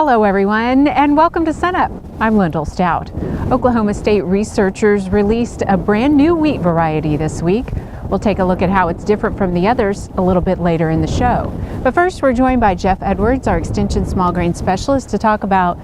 Hello everyone, and welcome to Sunup. I'm Lyndall Stout. Oklahoma State researchers released a brand new wheat variety this week. We'll take a look at how it's different from the others a little bit later in the show. But first, we're joined by Jeff Edwards, our Extension Small Grain Specialist, to talk about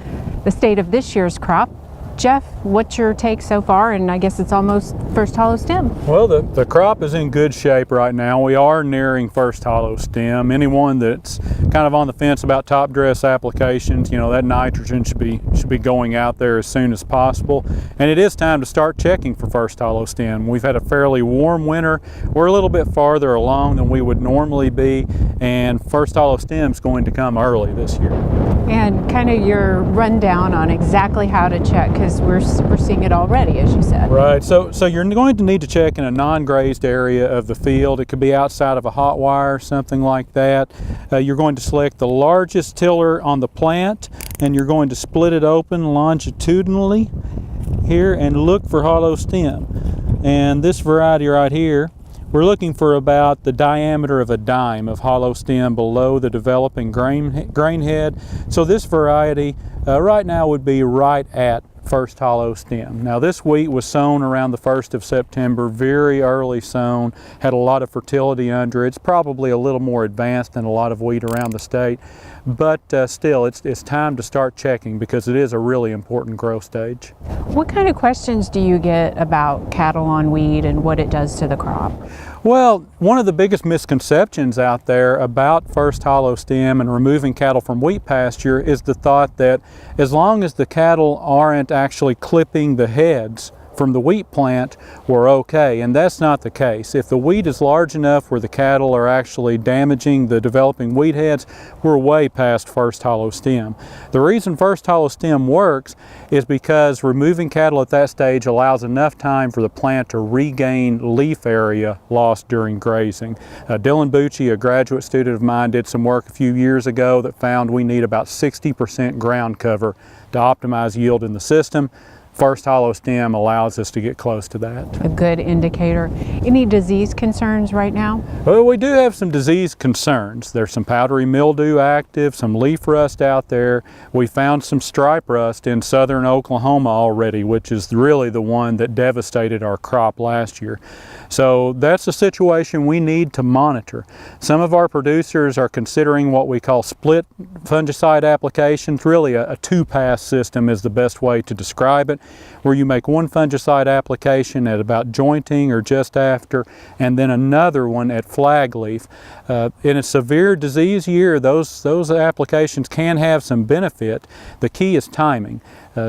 the state of this year's crop. Jeff, what's your take so far? And I guess it's almost first hollow stem. Well, the crop is in good shape right now. We are nearing first hollow stem. Anyone that's kind of on the fence about top dress applications, you know, that nitrogen should be going out there as soon as possible. And it is time to start checking for first hollow stem. We've had a fairly warm winter. We're a little bit farther along than we would normally be, and first hollow stem is going to come early this year. And kind of your rundown on exactly how to check, because we're seeing it already, as you said. Right, so you're going to need to check in a non-grazed area of the field. It could be outside of a hot wire, something like that. You're going to select the largest tiller on the plant, and you're going to split it open longitudinally here and look for hollow stem. And this variety right here, we're looking for about the diameter of a dime of hollow stem below the developing grain head. So this variety right now would be right at first hollow stem. Now this wheat was sown around the 1st of September, very early sown, had a lot of fertility under it. It's probably a little more advanced than a lot of wheat around the state, but still it's time to start checking because it is a really important growth stage. What kind of questions do you get about cattle on wheat and what it does to the crop? Well, one of the biggest misconceptions out there about first hollow stem and removing cattle from wheat pasture is the thought that as long as the cattle aren't actually clipping the heads from the wheat plant, we're okay, and that's not the case. If the wheat is large enough where the cattle are actually damaging the developing wheat heads, we're way past first hollow stem. The reason first hollow stem works is because removing cattle at that stage allows enough time for the plant to regain leaf area lost during grazing. Dylan Bucci, a graduate student of mine, did some work a few years ago that found we need about 60% ground cover to optimize yield in the system. First hollow stem allows us to get close to that. A good indicator. Any disease concerns right now? Well, we do have some disease concerns. There's some powdery mildew active, some leaf rust out there. We found some stripe rust in southern Oklahoma already, which is really the one that devastated our crop last year. So that's a situation we need to monitor. Some of our producers are considering what we call split fungicide applications. Really a two-pass system is the best way to describe it, where you make one fungicide application at about jointing or just after, and then another one at flag leaf. In a severe disease year, those applications can have some benefit. The key is timing.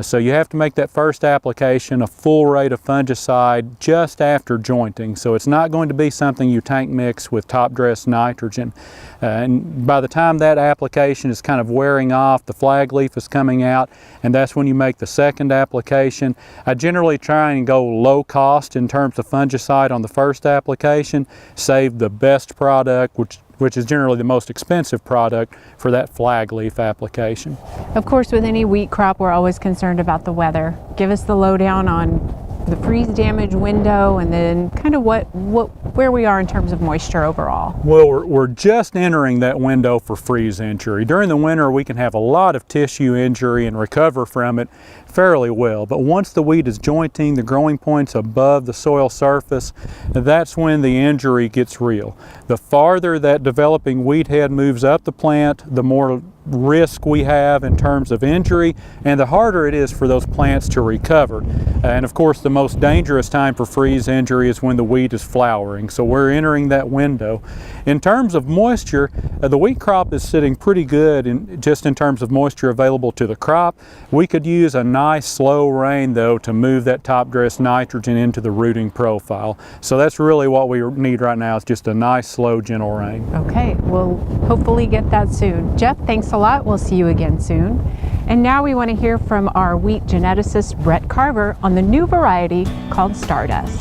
So you have to make that first application a full rate of fungicide just after jointing. So it's not going to be something you tank mix with top dress nitrogen. And by the time that application is kind of wearing off, the flag leaf is coming out, and that's when you make the second application. I generally try and go low cost in terms of fungicide on the first application, save the best product, which is generally the most expensive product, for that flag leaf application. Of course, with any wheat crop, we're always concerned about the weather. Give us the lowdown on the freeze damage window, and then kind of where we are in terms of moisture overall. Well, we're just entering that window for freeze injury. During the winter, we can have a lot of tissue injury and recover from it fairly well, but once the wheat is jointing, the growing point's above the soil surface, that's when the injury gets real. The farther that developing wheat head moves up the plant, the more risk we have in terms of injury, and the harder it is for those plants to recover. And of course, the most dangerous time for freeze injury is when the wheat is flowering, so we're entering that window. In terms of moisture, the wheat crop is sitting pretty good just in terms of moisture available to the crop. We could use a nice slow rain though to move that top dress nitrogen into the rooting profile. So that's really what we need right now, is just a nice slow gentle rain. Okay, we'll hopefully get that soon. Jeff, thanks a lot. We'll see you again soon. And now we want to hear from our wheat geneticist Brett Carver on the new variety called Stardust.